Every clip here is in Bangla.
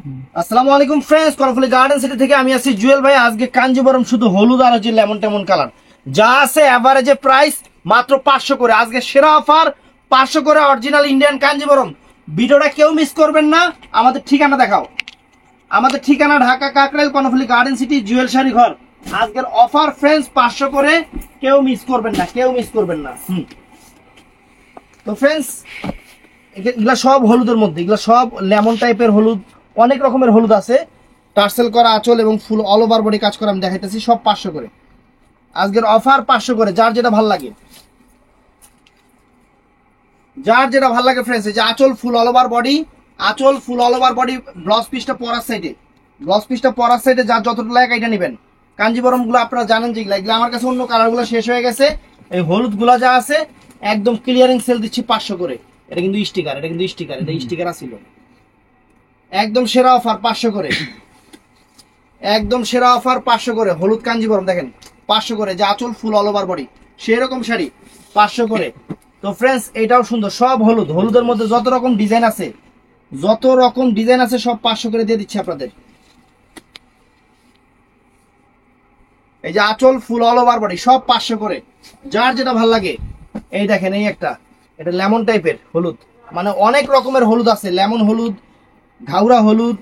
আসসালামু আলাইকুম ফ্রেন্ডস, কর্নফুলি গার্ডেন সিটি থেকে আমি আছি জুয়েল ভাই। আজকে কাঞ্জিবরম শুধু হলুদ আর হচ্ছে লেমন টেমন কালার যা আছে এভারেজে প্রাইস মাত্র 500 করে। আজকে সেরা অফার 500 করে অরিজিনাল ইন্ডিয়ান কাঞ্জিবরম। ভিডিওটা কেউ মিস করবেন না। আমাদের ঠিকানা দেখাও। আমাদের ঠিকানা ঢাকা কাকরাইল কর্নফুলি গার্ডেন সিটি জুয়েল শাড়ি ঘর। আজকের অফার ফ্রেন্ডস 500 করে, কেউ মিস করবেন না, কেউ মিস করবেন না। তো ফ্রেন্ডস এগুলা সব হলুদের মধ্যে, এগুলা সব লেমন টাইপের হলুদ। অনেক রকমের হলুদ আছে, টার্সেল করা আঁচল এবং ফুল অল ওভার বডি কাজ করা আমি দেখাইতেছি। সব 500 করে, আজকের অফার 500 করে। যার যেটা ভাল লাগে, যার যেটা ভাল লাগে ফ্রেন্ডস। এই যে আঁচল ফুল অল ওভার বডি, আঁচল ফুল অল ওভার বডি, ব্লাউজ পিসটা পরার সাইডে, ব্লাউজ পিসটা পরার সাইডে যার যতটা লাগে এটা নেবেন। কাঞ্জিবরম গুলো আপনারা জানেন যে এগুলো আমার কাছে অন্য কালার গুলো শেষ হয়ে গেছে। এই হলুদ গুলা যা আছে একদম ক্লিয়ারিং সেল দিচ্ছি 500 করে। এটা কিন্তু স্টিকার, এটা কিন্তু স্টিকার, এটা স্টিকার আছিল। একদম সেরা অফার 500 করে, একদম সেরা অফার 500 করে। হলুদ কাঞ্জিবরম দেখেন 500 করে। যে আঁচল ফুল অল ওভার বডি সেরকম শাড়ি 500 করে। তো ফ্রেন্ডস এটাও সুন্দর, সব হলুদ। হলুদের মধ্যে যত রকম ডিজাইন আছে, যত রকম ডিজাইন আছে সব 500 করে দিয়ে দিচ্ছি আপনাদের। এই যে আঁচল ফুল অল ওভার বডি সব 500 করে। যার যেটা ভাল লাগে। এই দেখেন এই একটা, এটা লেমন টাইপের হলুদ, মানে অনেক রকমের হলুদ আছে। লেমন হলুদ, ঘাউরা হলুদ,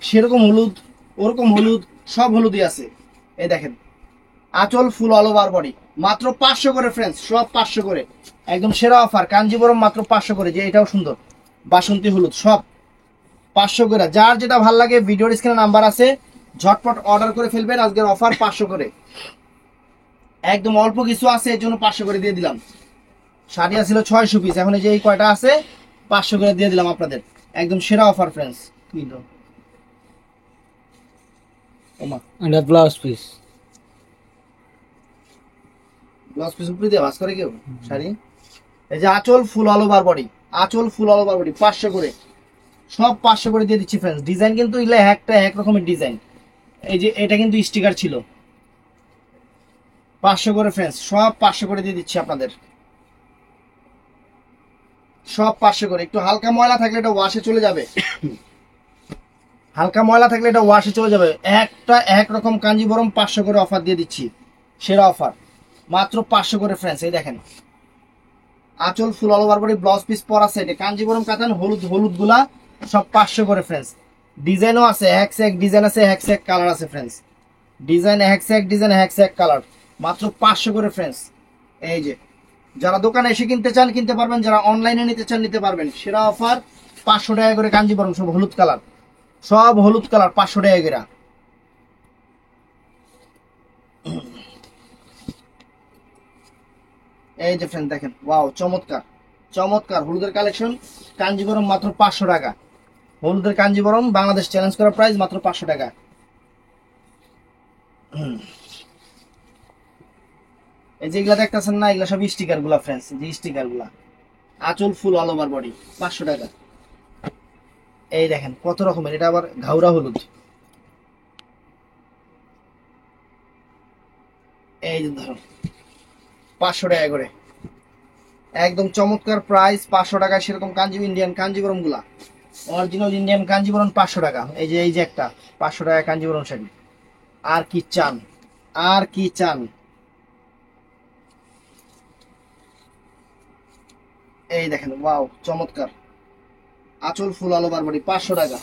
সেরকম হলুদ, ওরকম হলুদ, সব হলুদই আছে। এই দেখেন আঁচল ফুল অল ওভার বডি মাত্র 500 করে ফ্রেন্ডস, সব 500 করে। একদম সেরা অফার কাঞ্জিবরম মাত্র 500 করে। যে এটাও সুন্দর বাসন্তী হলুদ, সব 500 করে। যার যেটা ভাল লাগে ভিডিওর স্ক্রিনে নাম্বার আছে, ঝটপট অর্ডার করে ফেলবেন। আজকের অফার 500 করে। একদম অল্প কিছু আছে এর জন্য 500 করে দিয়ে দিলাম। শাড়ি ছিল 600 পিস, এখন এই যে এই কয়টা আছে 500 করে দিয়ে দিলাম আপনাদের। একদম সেরা অফার ফ্রেন্ডস। কি দাও ওমা, এটা ব্লাউজ পিস। ব্লাউজ পিস উপরে দিয়ে ভাঁজ করে কেউ শাড়ি। এই যে আঁচল ফুল অল ওভার বডি, আঁচল ফুল অল ওভার বডি 500 করে, সব 500 করে দিয়ে দিচ্ছি ফ্রেন্ডস। ডিজাইন কিন্তু এগুলা একটা এক রকমের ডিজাইন। এই যে এটা কিন্তু স্টিকার ছিল। 500 করে ফ্রেন্ডস, সব 500 করে দিয়ে দিচ্ছি আপনাদের। সব 500 করে। একটু হালকা ময়লা থাকলে এটা ওয়াশে চলে যাবে, হালকা ময়লা থাকলে এটা ওয়াশে চলে যাবে। একটা একরকম কাঞ্জিবরম 500 করে অফার দিয়ে দিচ্ছি, সেরা অফার মাত্র 500 করে ফ্রেন্ডস। এই দেখেন আঁচল ফুল all over body, blouse piece পরা সাইডে কাঞ্জিবরম কাতান হলুদ, হলুদ গুলা সব 500 করে ফ্রেন্ডস। ডিজাইনও আছে, এক সে এক ডিজাইন আছে, এক সে এক কালার আছে ফ্রেন্ডস। ডিজাইন এক সে এক ডিজাইন, এক সে এক কালার, মাত্র 500 করে ফ্রেন্ডস। এই যে যারা দোকানে এসে কিনতে চান কিনতে পারবেন, যারা অনলাইনে নিতে চান নিতে পারবেন। সেরা অফার 500 টাকা করে কাঞ্জিবরম, সব হলুদ কালার, সব হলুদ কালার 500 টাকা করে। এই যে ফ্রেন্ড দেখেন, ওয়াও চমৎকার চমৎকার হলুদের কালেকশন। কাঞ্জিবরম মাত্র 500 টাকা। হলুদের কাঞ্জিবরম বাংলাদেশ চ্যালেঞ্জ করা প্রাইস মাত্র 500 টাকা। এই যে এগুলা দেখতেছেন না, এগুলা সব স্টিকার গুলা ফ্রেন্ডস। যে স্টিকার গুলা আঁচল ফুল অল ওভার বডি 500 টাকা। এই দেখেন কত রকমের, এটা আবার ঘাউরা হলুদ। এই যে ধরো 500 টাকা করে, একদম চমৎকার প্রাইস 500 টাকা। সেরকম কাঞ্জি ইন্ডিয়ান কাঞ্জিবরম গুলা, অরিজিনাল ইন্ডিয়ান কাঞ্জিবরম 500 টাকা। এই যে একটা 500 টাকা কাঞ্জিবরম শাড়ি। আর কি চান, আর কি চান। এই দেখেন ওয়াও চমৎকার আঁচল ফুল অল ওভার বডি 500 টাকা।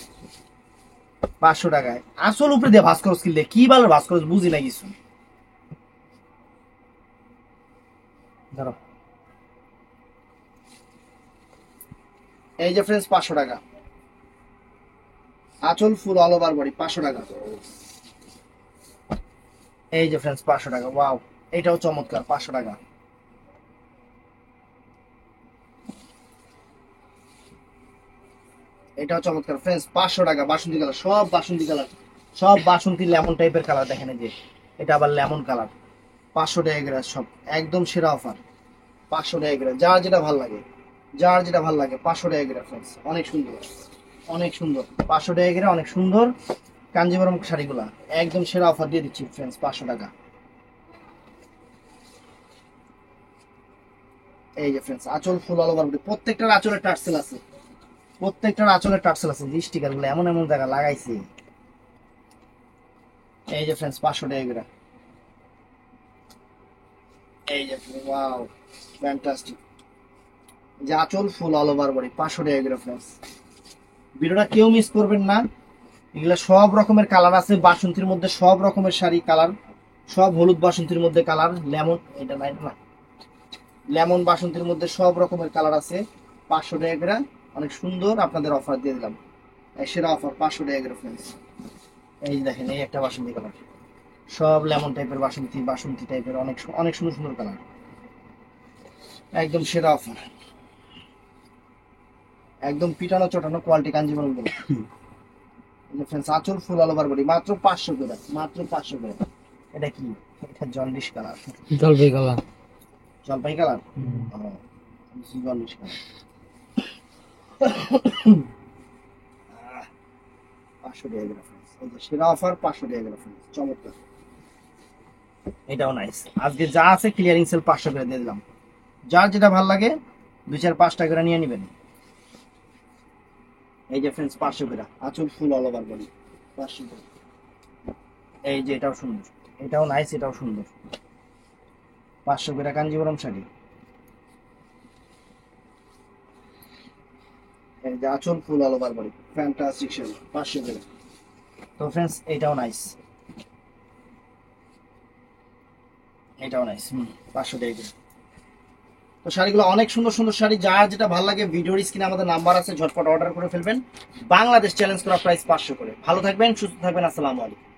500 টাকায় আসল উপরে দিয়ে ভাস্কর স্কিল দিয়ে কি বলে ভাস্কর, বুঝি না কিছু। ধরো এই যে ফ্রেন্ডস 500 টাকা, আঁচল ফুল অল ওভার বডি 500 টাকা। এই যে ফ্রেন্ডস 500 টাকা, ওয়াও এটাও চমৎকার 500 টাকা। এটাও চমৎকার ফ্রেন্ডস 500 টাকা। বাসন্তী কালার, সব বাসন্তী কালার, সব বাসন্তী লেমন টাইপের কালার। দেখেন এই যে এটা আবার লেমন কালার 500 টাকা করে সব। একদম সেরা অফার 500 টাকা করে। যার যেটা ভাল লাগে, যার যেটা ভাল লাগে 500 টাকা করে ফ্রেন্ডস। অনেক সুন্দর, অনেক সুন্দর 500 টাকা করে, অনেক সুন্দর কাঞ্জিবরম শাড়িগুলা। একদম সেরা অফার দিয়ে দিচ্ছি ফ্রেন্ডস 500 টাকা। এই যে ফ্রেন্ডস আঁচল ফুল অল ওভার, প্রত্যেকটার আঁচলের টার্সেল আছে। প্রত্যেকটার আঁচলের টার্সেল আছে, স্টিকার গুলো এমন এমন জায়গা লাগাইছে। এই যে ফ্রেন্ডস 500 টাকা করে। এই যে ওয়াও ফ্যান্টাস্টিক, যে আঁচল ফুল অল ওভার বডি 500 টাকা করে ফ্রেন্ডস। ভিডিওটা কেউ মিস করবেন না। এগুলা সব রকমের কালার আছে, বাসন্তীর মধ্যে সব রকমের শাড়ি কালার, সব হলুদ বাসন্তীর মধ্যে কালার, লেমন এটা নাই না, লেমন বাসন্তীর মধ্যে সব রকমের কালার আছে। 500 টাকা করে অনেক সুন্দর আপনাদের অফার দিয়ে দিলাম, সেরা অফার 500 টাকা করে ফ্রেন্ডস। এই দেখেন এই একটা বাসন্তী কালার, সব লেমন টাইপের বাসন্তী, বাসন্তী টাইপের অনেক অনেক সুন্দর সুন্দর কালার, একদম সেরা অফার, একদম পিটানো চটানো কোয়ালিটি কাঞ্জিবরম গুলো। ফ্রেন্ডস আঁচল ফুল অল ওভার বডি মাত্র 500 করে, মাত্র 500 করে। এটা কি? এটা জন্ডিস কালার, জলপাই কালার, জলপাই কালার, জন্ডিস কালার। 500 টাকা করে ফ্রেন্ডস, এই যে সেরা অফার 500 টাকা করে ফ্রেন্ডস, চমৎকার। এটাও নাইস, আজকে যা আছে ক্লিয়ারিং সেল 500 করে দিয়ে দিলাম। যার যেটা ভালো লাগে 2-4-5 টাকা করে নিয়ে নেবেন। এই যে ফ্রেন্ডস 500 করে আঁচল ফুল অল ওভার বডি 500 করে। এই যে এটাও সুন্দর, এটাও নাইস, এটাও সুন্দর। 500 করে কাঞ্জিবরম শাড়ি। এই যে আঁচল ফুল all over body fantastic sari 500 করে। তো ফ্রেন্ডস এটাও নাইস, এটাও নাইস 500 টাকা করে। তো শাড়িগুলো অনেক সুন্দর সুন্দর শাড়ি, যার যেটা ভালো লাগে ভিডিওর স্ক্রিনে আমাদের নাম্বার আছে, ঝটপট অর্ডার করে ফেলবেন। বাংলাদেশ চ্যালেঞ্জ করা প্রাইস 500 করে। ভালো থাকবেন, সুস্থ থাকবেন, আসসালামু আলাইকুম।